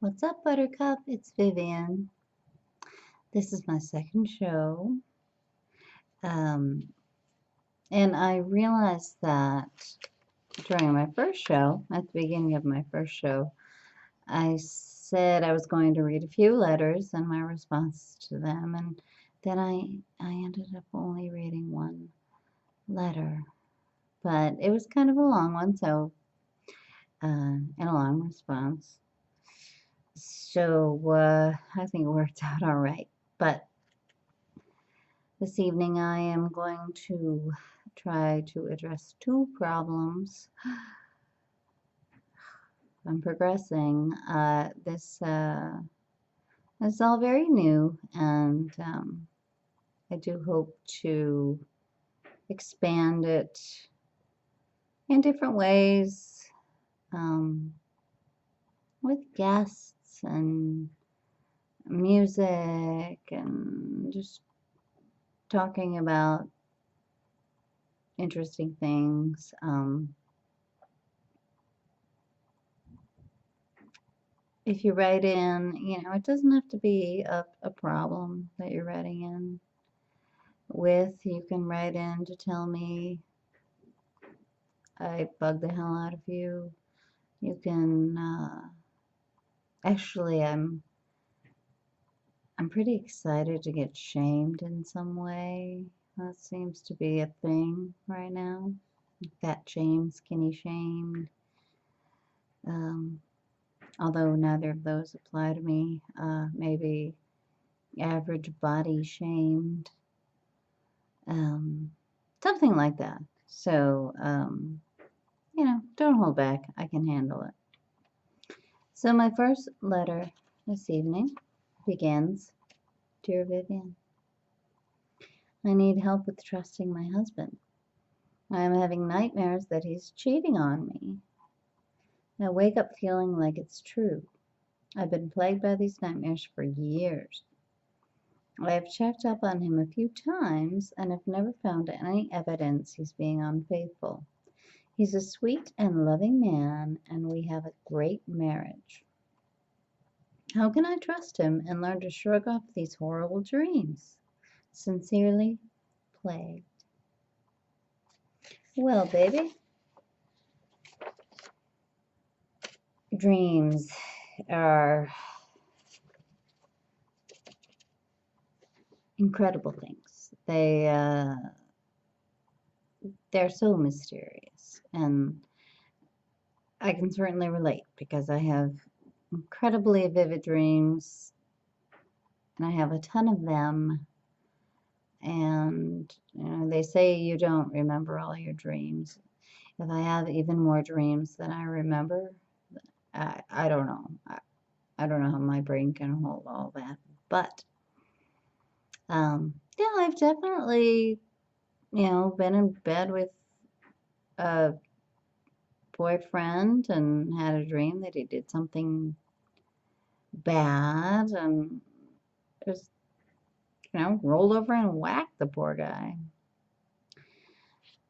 What's up, Buttercup? It's Vivian. This is my second show. Um, and I realized that during my first show, at the beginning of my first show, I said I was going to read a few letters and my response to them, and then I ended up only reading one letter. But it was kind of a long one, so and a long response. So I think it worked out all right. But this evening I am going to try to address two problems. I'm progressing. This is all very new, and I do hope to expand it in different ways um, with guests and music and just talking about interesting things. If you write in, it doesn't have to be a problem that you're writing in with. You can write in to tell me I bugged the hell out of you. You can, actually, I'm pretty excited to get shamed in some way. That seems to be a thing right now. Fat shamed, skinny shamed. Um, although neither of those apply to me. Maybe average body shamed. Um, Something like that. So, don't hold back. I can handle it. So my first letter this evening begins, Dear Vivian, I need help with trusting my husband. I am having nightmares that he's cheating on me. I wake up feeling like it's true. I've been plagued by these nightmares for years. I have checked up on him a few times and have never found any evidence he's being unfaithful. He's a sweet and loving man, and we have a great marriage. How can I trust him and learn to shrug off these horrible dreams? Sincerely, Plague. Well, baby, dreams are incredible things. They're so mysterious, and I can certainly relate because I have incredibly vivid dreams, and I have a ton of them. And they say you don't remember all your dreams. If I have even more dreams than I remember, I don't know. I don't know how my brain can hold all that. But yeah, I've definitely, been in bed with a boyfriend and had a dream that he did something bad and just, rolled over and whacked the poor guy.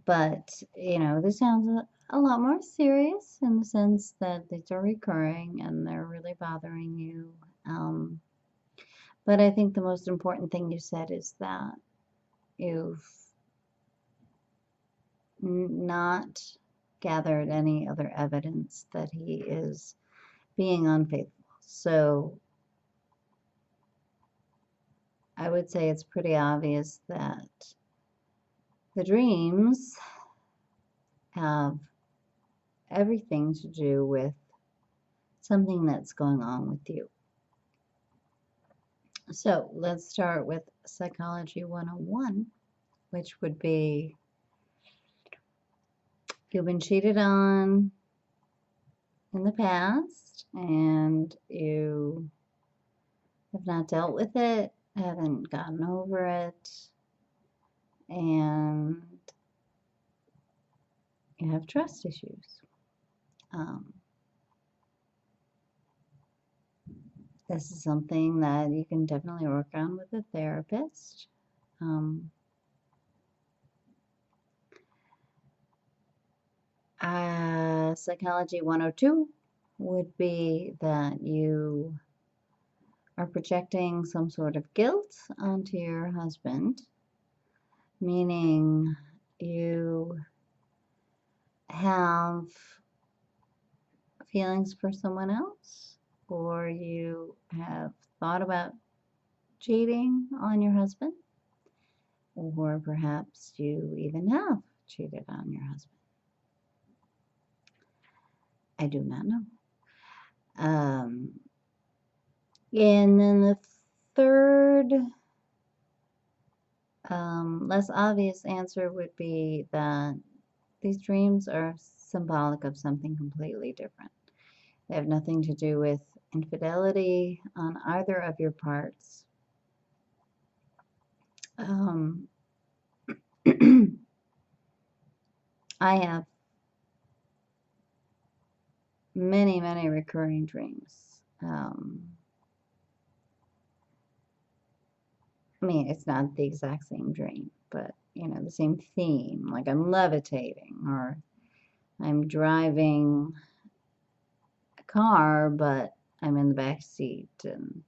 But, this sounds a lot more serious in the sense that these are recurring and they're really bothering you. But I think the most important thing you said is that you've not gathered any other evidence that he is being unfaithful. So I would say it's pretty obvious that the dreams have everything to do with something that's going on with you. So let's start with Psychology 101, which would be you've been cheated on in the past and you have not dealt with it, haven't gotten over it, and you have trust issues. Um, this is something that you can definitely work on with a therapist. Psychology 102 would be that you are projecting some sort of guilt onto your husband, meaning you have feelings for someone else, or you have thought about cheating on your husband, or perhaps you even have cheated on your husband. I do not know. And then the third, less obvious answer would be that these dreams are symbolic of something completely different. They have nothing to do with infidelity on either of your parts. I have many, many recurring dreams. I mean, it's not the exact same dream, but you know, the same theme. Like I'm levitating, or I'm driving a car, but I'm in the back seat, and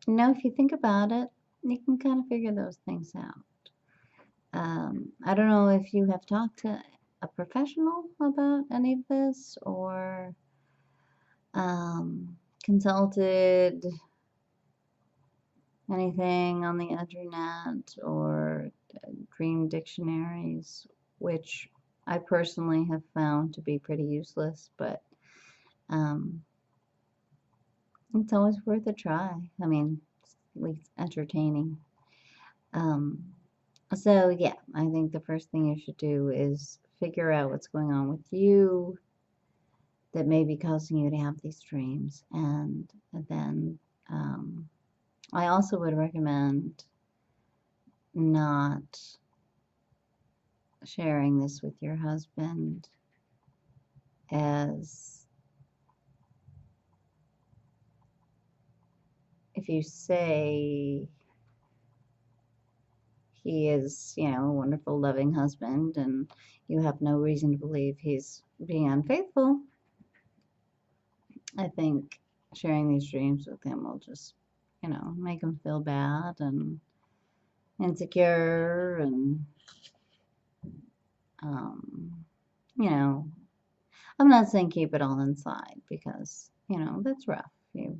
you know, if you think about it, you can kind of figure those things out. I don't know if you have talked to a professional about any of this, or consulted anything on the internet or dream dictionaries, which I personally have found to be pretty useless, but it's always worth a try. I mean, it's at least entertaining. So yeah, I think the first thing you should do is figure out what's going on with you that may be causing you to have these dreams, and then I also would recommend not sharing this with your husband, as if you say he is, you know, a wonderful, loving husband and you have no reason to believe he's being unfaithful, I think sharing these dreams with him will just, you know, make him feel bad and insecure, and you know, I'm not saying keep it all inside, because, you know, that's rough. You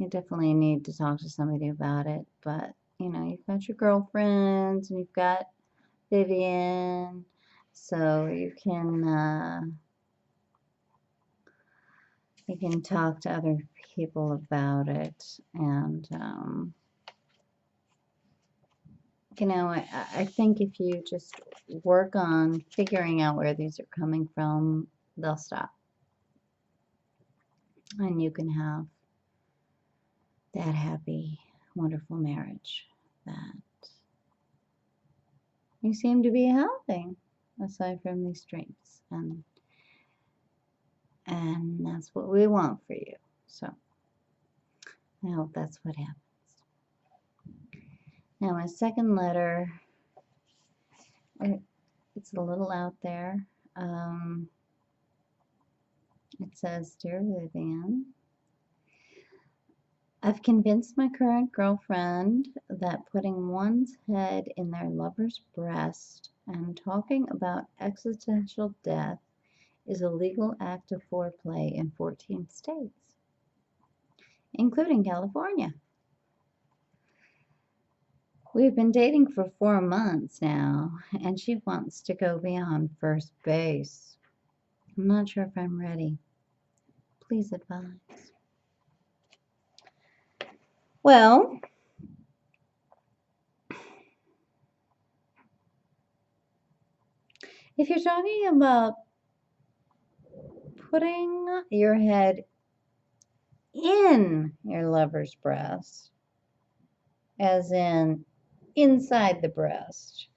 definitely need to talk to somebody about it, but, you know, you've got your girlfriends and you've got Vivian, so you can talk to other people about it, and you know, I think if you just work on figuring out where these are coming from, they'll stop, and you can have that happy, wonderful marriage that you seem to be having, aside from these dreams, and that's what we want for you. So I hope that's what happens. Now my second letter, it's a little out there. It says, "Dear Vivian, I've convinced my current girlfriend that putting one's head in their lover's breast and talking about existential death is a legal act of foreplay in 14 states, including California. We've been dating for 4 months now, and she wants to go beyond first base. I'm not sure if I'm ready. Please advise." Well, if you're talking about putting your head in your lover's breast, as in inside the breast,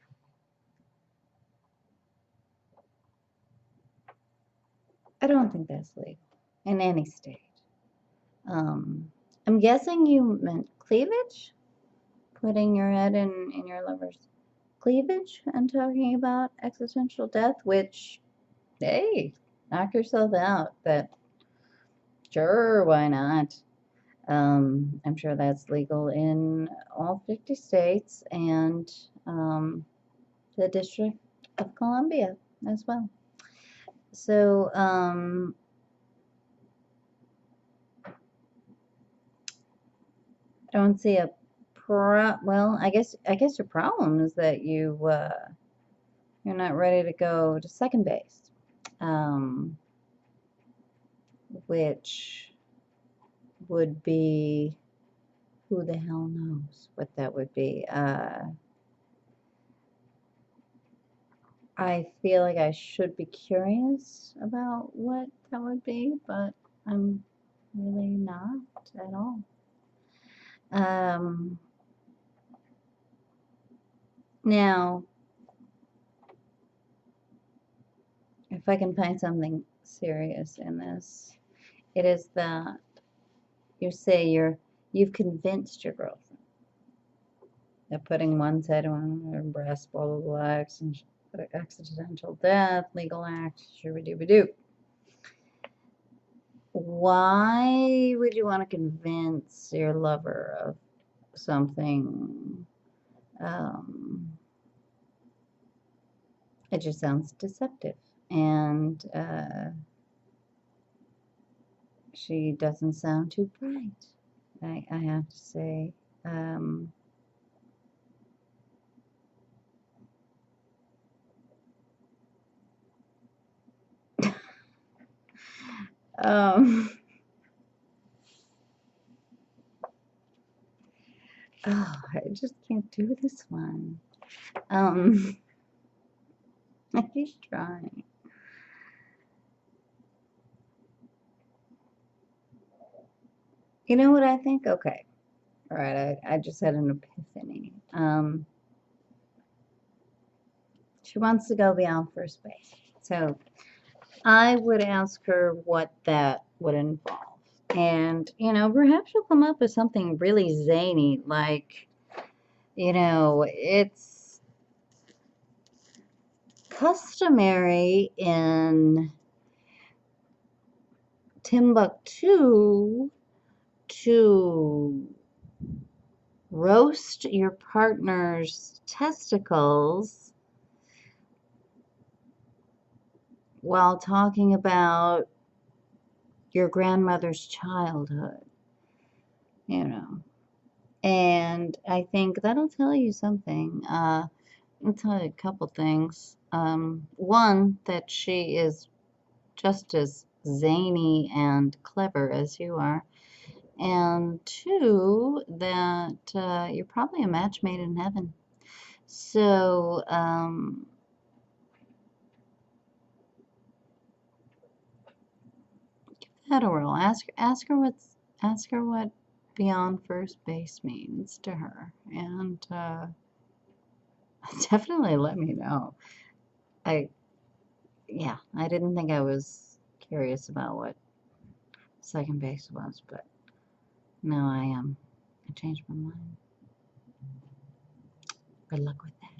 I don't think that's legal in any state. I'm guessing you meant cleavage? Putting your head in your lover's cleavage and talking about existential death, which, hey, knock yourself out. But sure, why not? I'm sure that's legal in all 50 states and the District of Columbia as well. So, I don't see a well, I guess your problem is that you're not ready to go to second base, which would be, who the hell knows what that would be. I feel like I should be curious about what that would be, but I'm really not at all. Now, if I can find something serious in this, it is that you say you've convinced your girlfriend that putting one side on her breast, blah blah blah, accidental death, legal act, shooby-dooby-doo. Why would you want to convince your lover of something? It just sounds deceptive, and she doesn't sound too bright, I have to say. Oh, I just can't do this one. I keep trying. You know what I think? Okay. All right, I just had an epiphany. She wants to go beyond first base. So I would ask her what that would involve. And, perhaps she'll come up with something really zany, like, it's customary in Timbuktu to roast your partner's testicles while talking about your grandmother's childhood, And I think that'll tell you something. I'll tell you a couple things. One, that she is just as zany and clever as you are. And two, that you're probably a match made in heaven. So, give that a whirl. Ask her what beyond first base means to her, and definitely let me know. Yeah, I didn't think I was curious about what second base was, but now I am. I changed my mind. Good luck with that.